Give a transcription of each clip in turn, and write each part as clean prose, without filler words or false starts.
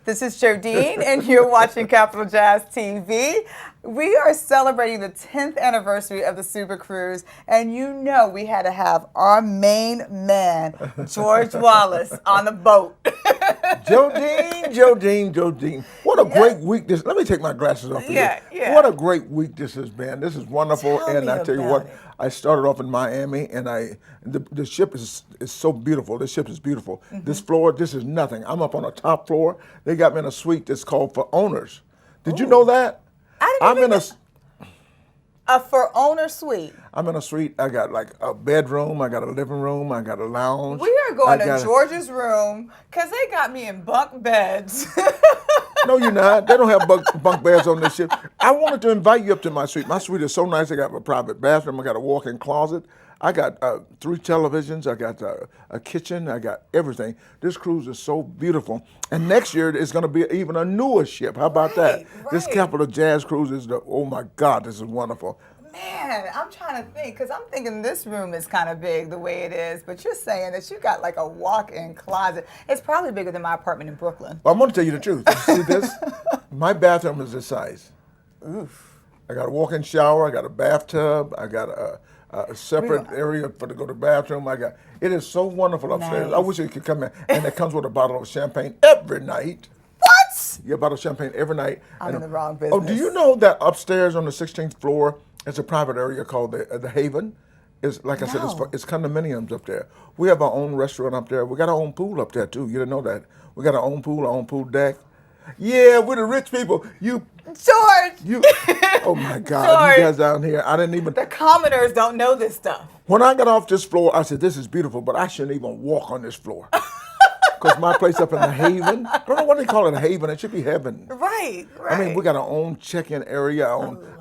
This is Jodine, and you're watching Capital Jazz TV. We are celebrating the 10th anniversary of the SuperCruise, and you know we had to have our main man, George Wallace, on the boat. Jodine. What a great week this. Let me take my glasses off. Yeah. What a great week this has been. This is wonderful. Tell And me I tell you about what, it. I started off in Miami, and the ship is so beautiful. This ship is beautiful. This floor, this is nothing. I'm up on the top floor. They got me in a suite that's called for owners. Did you know that? I'm in a for owner suite. I'm in a suite. I got like a bedroom. I got a living room. I got a lounge. We are going to George's room because they got me in bunk beds. No, you're not. They don't have bunk beds on this ship. I wanted to invite you up to my suite. My suite is so nice. I got a private bathroom. I got a walk-in closet. I got 3 televisions. I got a kitchen. I got everything. This cruise is so beautiful. And next year it's going to be even a newer ship. How about that? This Capital Jazz Cruise is oh my God, this is wonderful. Man, I'm trying to think, because I'm thinking this room is kind of big the way it is, but you're saying that you got like a walk-in closet. It's probably bigger than my apartment in Brooklyn. Well, I'm going to tell you the truth. See this? My bathroom is this size. Oof. I got a walk-in shower. I got a bathtub. I got a separate area for to go to the bathroom. It is so wonderful upstairs. Nice. I wish you could come in. And it comes with a bottle of champagne every night. What? Yeah, a bottle of champagne every night. I'm in the wrong business. Oh, do you know that upstairs on the 16th floor is a private area called the Haven? It's like I said, it's condominiums up there. We have our own restaurant up there. We got our own pool up there too. You didn't know that. We got our own pool deck. Yeah, we're the rich people. George! Oh my God, George. you guys down here. I didn't even. The commoners don't know this stuff. When I got off this floor, I said, this is beautiful, but I shouldn't even walk on this floor. Because my place up in the Haven, I don't know what they call it, a Haven. It should be heaven. Right. I mean, we got our own check-in area.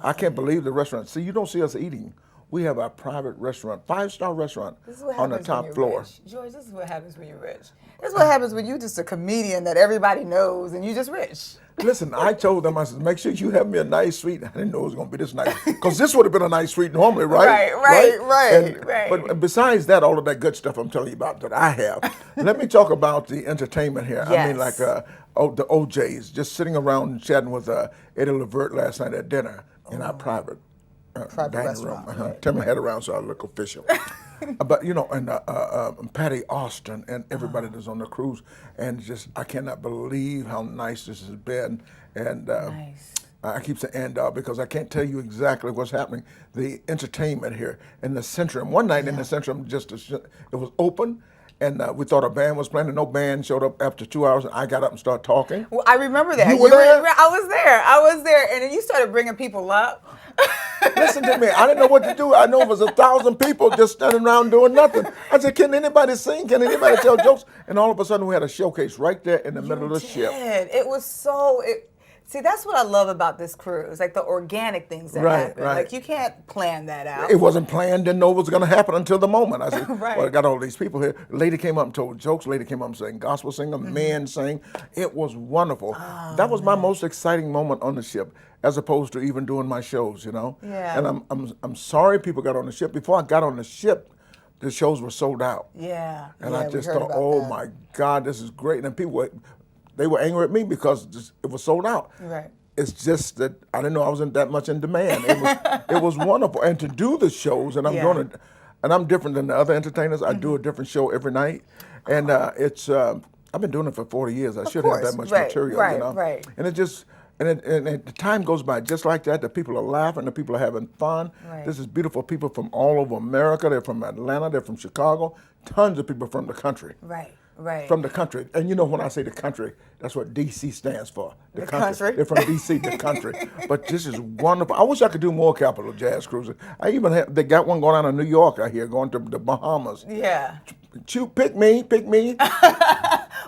I can't believe the restaurant. See, you don't see us eating. We have our private restaurant, 5-star restaurant on the top floor. Rich. George, this is what happens when you're rich. This is what happens when you're just a comedian that everybody knows and you're just rich. Listen, I told them, I said, make sure you have me a nice suite. I didn't know it was going to be this nice. Because this would have been a nice suite normally, right? Right. But besides that, all of that good stuff I'm telling you about that I have, let me talk about the entertainment here. Yes. I mean, like the OJs, just sitting around and chatting with Eddie Levert last night at dinner in our private dining restaurant. room. Turn my head around so I look official. But you know, and Patty Austin and everybody that's on the cruise, and just I cannot believe how nice this has been. And I keep saying because I can't tell you exactly what's happening. The entertainment here in the Centrum. One night in the Centrum, it was open. And we thought a band was playing, and no band showed up after 2 hours, and I got up and started talking. Well, I remember that. You were there? I was there, and then you started bringing people up. Listen to me. I didn't know what to do. I know it was 1,000 people just standing around doing nothing. I said, can anybody sing? Can anybody tell jokes? And all of a sudden, we had a showcase right there in the middle of the ship. It was so... See, that's what I love about this cruise, like the organic things that happen. Right. Like, you can't plan that out. It wasn't planned, didn't know it was going to happen until the moment. I said, Right. well, I got all these people here. Lady came up and told jokes. Lady came up and sang gospel singer. Men sang. It was wonderful. That was my most exciting moment on the ship, as opposed to even doing my shows, you know? Yeah. And I'm sorry people got on the ship. Before I got on the ship, the shows were sold out. Yeah. And I just thought, oh my God, this is great. And people they were angry at me because it was sold out. Right. It's just that I didn't know I wasn't that much in demand. It was wonderful. And to do the shows, and I'm different than the other entertainers. I do a different show every night. And I've been doing it for 40 years. I should have that much material, you know? Right. And the time goes by just like that. The people are laughing. The people are having fun. Right. This is beautiful people from all over America. They're from Atlanta. They're from Chicago. Tons of people from the country. Right. From the country. And you know when I say the country, that's what D.C. stands for. The country. They're from D.C., the country. But this is wonderful. I wish I could do more Capital Jazz cruises. They got one going on in New York out here, going to the Bahamas. Yeah. Pick me.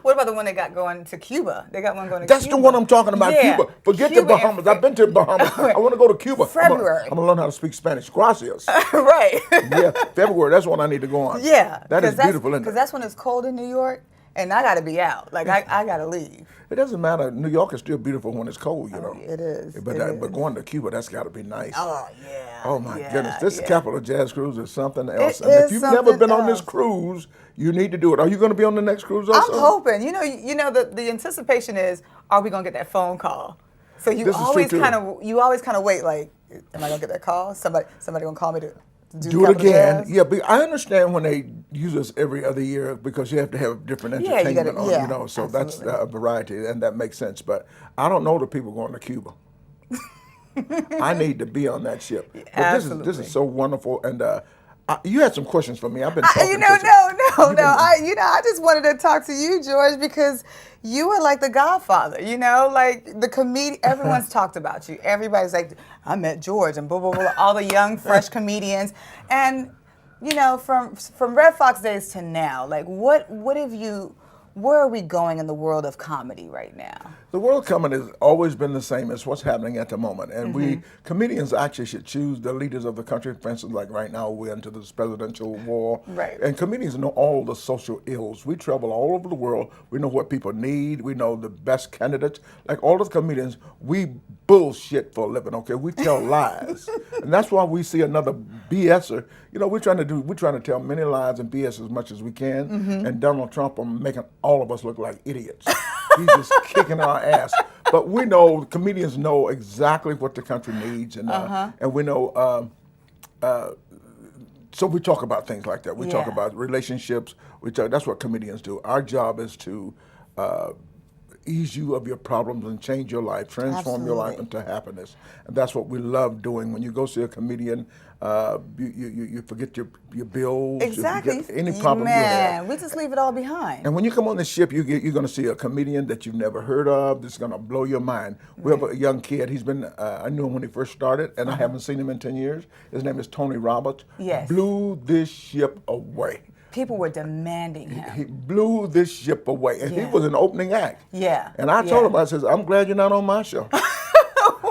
What about the one they got going to Cuba? They got one going to That's Cuba. the one I'm talking about, Yeah. Cuba. Forget Cuba the Bahamas. I've been to the Bahamas. I want to go to Cuba. February. I'm going to learn how to speak Spanish. Gracias. Right. Yeah, February. That's when I need to go on. Yeah. That is beautiful, isn't it? Because that's when it's cold in New York. and I got to be out. Like I got to leave. It doesn't matter. New York is still beautiful when it's cold, you know. It is. But going to Cuba, that's got to be nice. Oh yeah. Oh my goodness, this Capital Jazz Cruise is something else. It And if is you've never been on this something cruise, you need to do it. Are you going to be on the next cruise also? I'm hoping. You know, the anticipation is, are we gonna get that phone call? So you This is always true, too. kind of wait. Like, am I gonna get that call? Somebody gonna call me to Do it Capital again. Jazz? Yeah, but I understand when they use us every other year because you have to have different Yeah, you entertainment gotta- on, yeah, you know, so absolutely. that's a variety, and that makes sense. But I don't know the people going to Cuba. I need to be on that ship. But this Absolutely. is so wonderful, and you had some questions for me. I've been talking. No. I just wanted to talk to you, George, because you are like the Godfather. You know, like the comedian. Everyone's talked about you. Everybody's like, I met George, and blah blah blah. All the young, fresh comedians, and you know, from Red Fox days to now, like what have you? Where are we going in the world of comedy right now? The world comedy has always been the same as what's happening at the moment. And Mm-hmm. we, comedians actually should choose the leaders of the country. For instance, like right now, we're into this presidential war. Right. And comedians know all the social ills. We travel all over the world. We know what people need. We know the best candidates. Like all the comedians, we bullshit for a living, okay? We tell lies. And that's why we see another BSer. You know, we're trying to tell many lies and BS as much as we can. Mm-hmm. And Donald Trump are making all of us look like idiots. He's just kicking our ass. But we know, comedians know exactly what the country needs, and we know, so we talk about things like that. We talk Yeah. about relationships. That's what comedians do. Our job is to ease you of your problems and change your life, transform your life Absolutely. into happiness. And that's what we love doing. When you go see a comedian, you forget your bills, Exactly. you forget any problem you have. Man, we just leave it all behind. And when you come on the ship, you're going to see a comedian that you've never heard of. That's going to blow your mind. We have a young kid. He's been, I knew him when he first started, and I haven't seen him in 10 years. His name is Tony Roberts. Yes. Blew this ship away. People were demanding He him. blew this ship away. And he Yeah. was an opening act. Yeah. And I told Yeah. him, I says, I'm glad you're not on my show.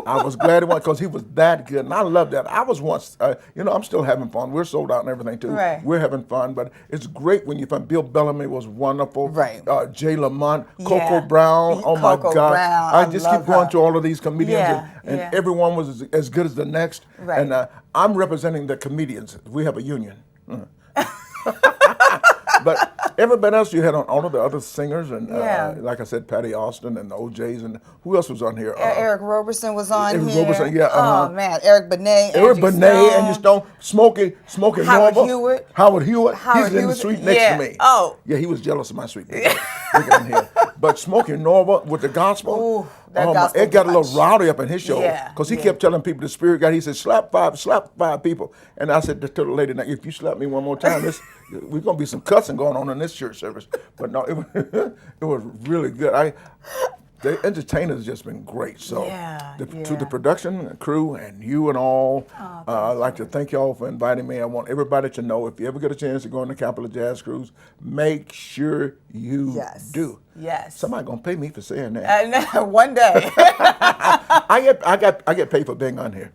I was glad he was, because he was that good, and I love that. I was once, I'm still having fun. We're sold out and everything too. Right. We're having fun, but it's great when you find Bill Bellamy was wonderful. Right. Jay Lamont, Yeah. Coco Brown. Oh my Coco God! Brown, I I just love keep going her. to all of these comedians, Yeah, and yeah. everyone was as good as the next. Right. And I'm representing the comedians. We have a union. But everybody else you had on, all of the other singers, and Yeah. like I said, Patty Austin and the OJs, and who else was on here? Eric Roberson was on Eric here. Roberson, yeah, Oh man, Eric Benet, Eric Angie Benet, Stone. Angie Stone, Smokey Howard Norva. Hewitt. Howard Hewitt. Howard He's in the Hewitt, suite next yeah. to me. Oh. Yeah, he was jealous of my suite. Look at him here. But Smokey Norva with the gospel. Ooh, that gospel it got a little punch. rowdy up in his show. Yeah, Because he yeah. kept telling people the Spirit God, he said, slap five people. And I said to the lady, now, if you slap me one more time, we're going to be some cussing going on in this church service. But no, it was really good. The entertainers just been great. So Yeah, to the production crew and you and all, I'd like to thank y'all for inviting me. I want everybody to know, if you ever get a chance to go on the Capital Jazz Cruise, make sure you Yes. do. Yes. Somebody gonna pay me for saying that. One day. I get paid for being on here.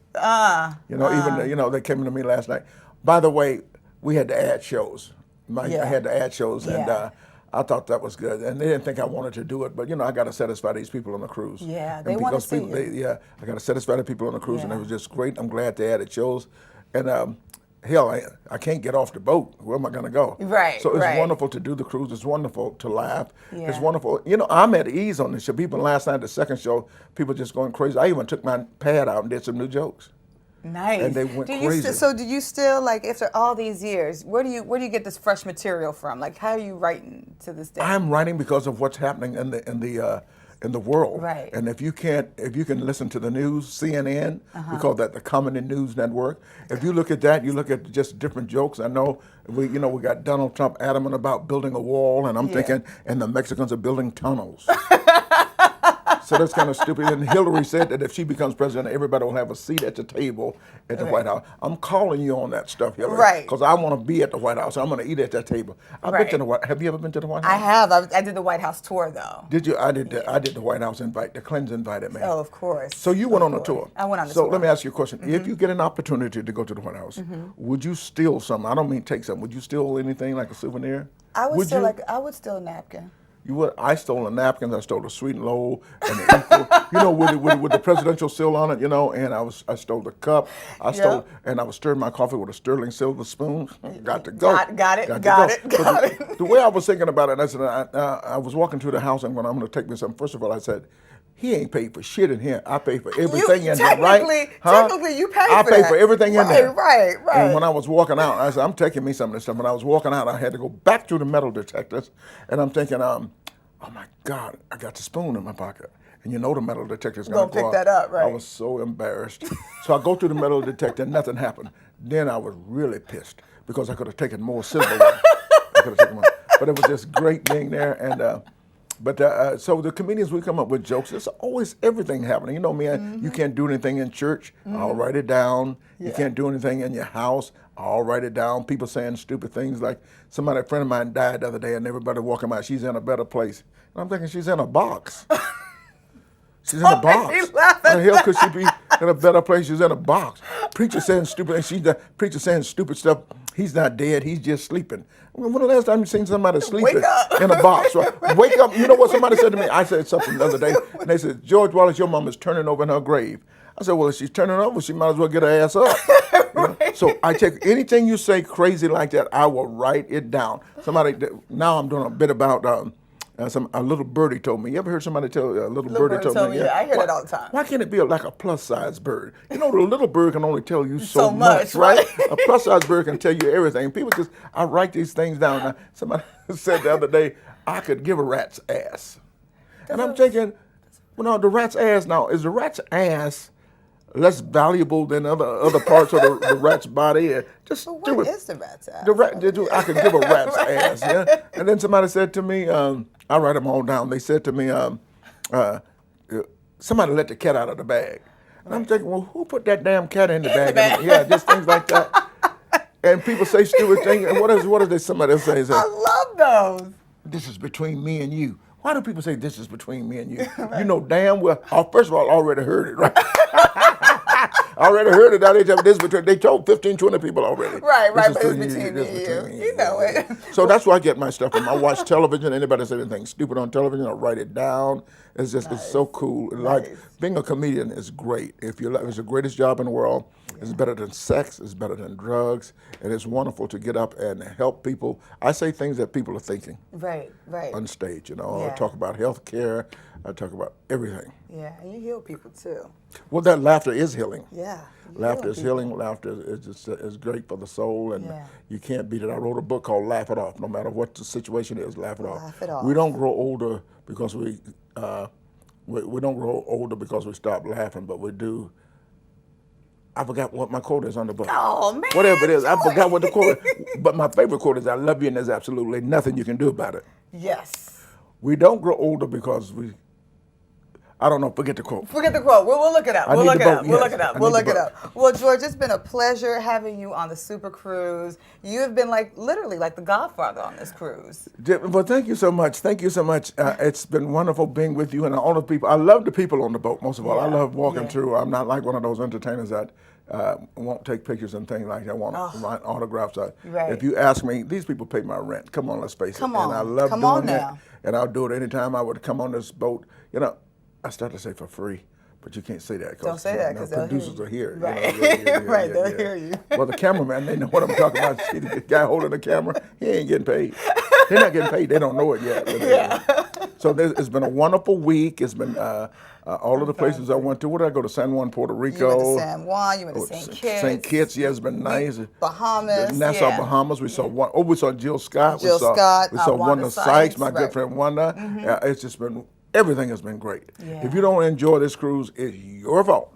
Even they came to me last night. By the way, we had to add shows. I Yeah. had to add shows, and Yeah. I thought that was good. And they didn't think I wanted to do it, but I got to satisfy these people on the cruise. Yeah, they And wanna because see people, you. I got to satisfy the people on the cruise, and it Yeah. was just great. I'm glad they added shows, and hell, I can't get off the boat. Where am I going to go? Right, So it's right. wonderful to do the cruise. It's wonderful to laugh. It's Yeah. wonderful. I'm at ease on this show. People last night, the second show, people just going crazy. I even took my pad out and did some new jokes. Nice. And they went do crazy. Do you still, like, after all these years, where do you get this fresh material from? Like, how are you writing to this day? I'm writing because of what's happening in the world. Right. And if you can listen to the news, CNN, we call that the Comedy News Network. If you look at that, you look at just different jokes. I know we got Donald Trump adamant about building a wall, and I'm Yeah. thinking, and the Mexicans are building tunnels. So that's kind of stupid. And Hillary said that if she becomes president, everybody will have a seat at the table at the Right. White House. I'm calling you on that stuff, Hillary. Right. Because I want to be at the White House. I'm going to eat at that table. I've been Right. to the White. Have you ever been to the White House? I have. I did the White House tour, though. Did you? I did the White House invite. The Clintons invited me. Oh, of course. So you went Of on a course. tour. I went on a So tour. let me ask you a question. If you get an opportunity to go to the White House, would you steal something? I don't mean take something. Would you steal anything like a souvenir? I would Would steal you? I would steal a napkin. I stole a napkin, I stole a sweet and low, and the equal, with the presidential seal on it, and I stole the cup, and I was stirring my coffee with a sterling silver spoon. Got to go. Got it. The way I was thinking about it, I said, I was walking through the house, and when I'm going to take me something, first of all, I said, he ain't paid for shit in here. I pay for everything in there, right? Technically, you pay for I pay for everything in there. Right. And when I was walking out, I said, I'm taking me some of this stuff. When I was walking out, I had to go back to the metal detectors, and I'm thinking, oh my God, I got the spoon in my pocket. And the metal detector's going to pick that up, right? I was so embarrassed. So I go to the metal detector, and nothing happened. Then I was really pissed because I could have taken more silverware. But it was just great being there. And so the comedians, we come up with jokes. There's always everything happening. You know me, you can't do anything in church. I'll write it down. Yeah. You can't do anything in your house. I'll write it down. People saying stupid things like a friend of mine died the other day and everybody walking by, she's in a better place. And I'm thinking she's in a box. She's in a box. How the hell could she be in a better place? She's in a box. Preacher saying stupid, and preacher saying stupid stuff. He's not dead. He's just sleeping. When the last time you seen somebody sleeping in a box? Right? Wake up. You know what somebody said to me? I said something the other day, and they said, George Wallace, your mom is turning over in her grave. I said, well, if she's turning over, she might as well get her ass up. Right. So I take anything you say crazy like that, I will write it down. Now I'm doing a bit about a little birdie told me. You ever heard somebody tell a little birdie told me? Yeah, I hear that all the time. Why can't it be like a plus size bird? The little bird can only tell you so much, right? A plus size bird can tell you everything. People I write these things down. Now, somebody said the other day, I could give a rat's ass. And I'm thinking, the rat's ass now, is the rat's ass less valuable than other parts of the rat's body? What is the rat's ass? I could give a rat's ass, yeah. And then somebody said to me, I write them all down. They said to me, somebody let the cat out of the bag. And I'm thinking, well, who put that damn cat in the bag? Yeah, just things like that. And people say stupid things. And what does somebody else say? I love those. This is between me and you. Why do people say this is between me and you? Right. You know damn well. First of all, I already heard it, right? I already heard it. Now they told 15, 20 people already. Right, but it's between me and you. You know it. So that's where I get my stuff from. I watch television. Anybody say anything stupid on television, I write it down. It's just It's so cool. Nice. Like being a comedian is great. It's the greatest job in the world. It's better than sex. It's better than drugs. And it's wonderful to get up and help people. I say things that people are thinking. Right. On stage, I talk about health care. I talk about everything. Yeah, and you heal people too. Well, that laughter is healing. Yeah. Laughter is healing. Laughter is great for the soul, and you can't beat it. I wrote a book called Laugh It Off. No matter what the situation is, laugh it off. Laugh it off. We don't grow older because we don't grow older because we stop laughing, but we do. I forgot what my quote is on the book. Oh, man. Whatever it is, I forgot what the quote is. But my favorite quote is, I love you and there's absolutely nothing you can do about it. Yes. We don't grow older because I don't know, forget the quote. Forget the quote. We'll look it up. We'll look it up. Well, George, it's been a pleasure having you on the SuperCruise. You have been literally like the godfather on this cruise. Well, thank you so much. Thank you so much. It's been wonderful being with you and all the people. I love the people on the boat, most of all. I love walking through. I'm not like one of those entertainers that won't take pictures and things like that, won't write autographs. Right. If you ask me, these people pay my rent. Come on, let's face it. Come on. And I love Come doing on it. now. And I'll do it anytime I would come on this boat. I start to say for free, but you can't say that. Don't say that because producers are here. Right, they'll hear you. Well, the cameraman, they know what I'm talking about. See the guy holding the camera, he ain't getting paid. They're not getting paid. They don't know it yet. So it's been a wonderful week. It's been all of the places I went to. Where did I go to? San Juan, Puerto Rico. You went to San Juan. You went to St. Kitts. St. Kitts, it's been nice. Bahamas. Nassau, Bahamas. We saw we saw Jill Scott. We saw Wanda Sykes, my good friend Wanda. It's just been. Everything has been great. Yeah. If you don't enjoy this cruise, it's your fault.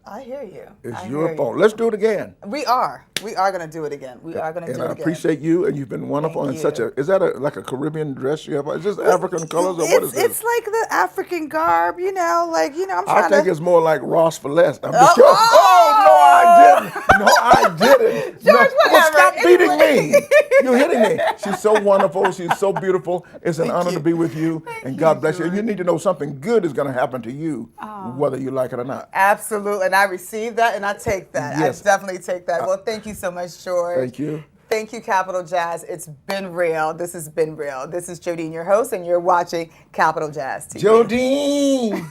I hear you. It's your fault. Let's do it again. We are. We are going to do it again. And I appreciate you, and you've been wonderful. And is that like a Caribbean dress you have? Is this African colors or what is this? It's like the African garb, I'm trying to. I think it's more like Ross for less. I'm just joking. Oh, no, I didn't. George, whatever. Stop beating me. You're hitting me. She's so wonderful. She's so beautiful. It's an honor to be with you. And God bless you. And you need to know something good is going to happen to you, whether you like it or not. Absolutely. And I receive that and I take that. Yes. I definitely take that. Well, thank you so much, George. Thank you. Thank you, Capital Jazz. It's been real. This has been real. This is Jodine, your host, and you're watching Capital Jazz TV. Jodine,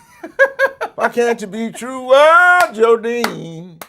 why can't you be true? Well, Jodine.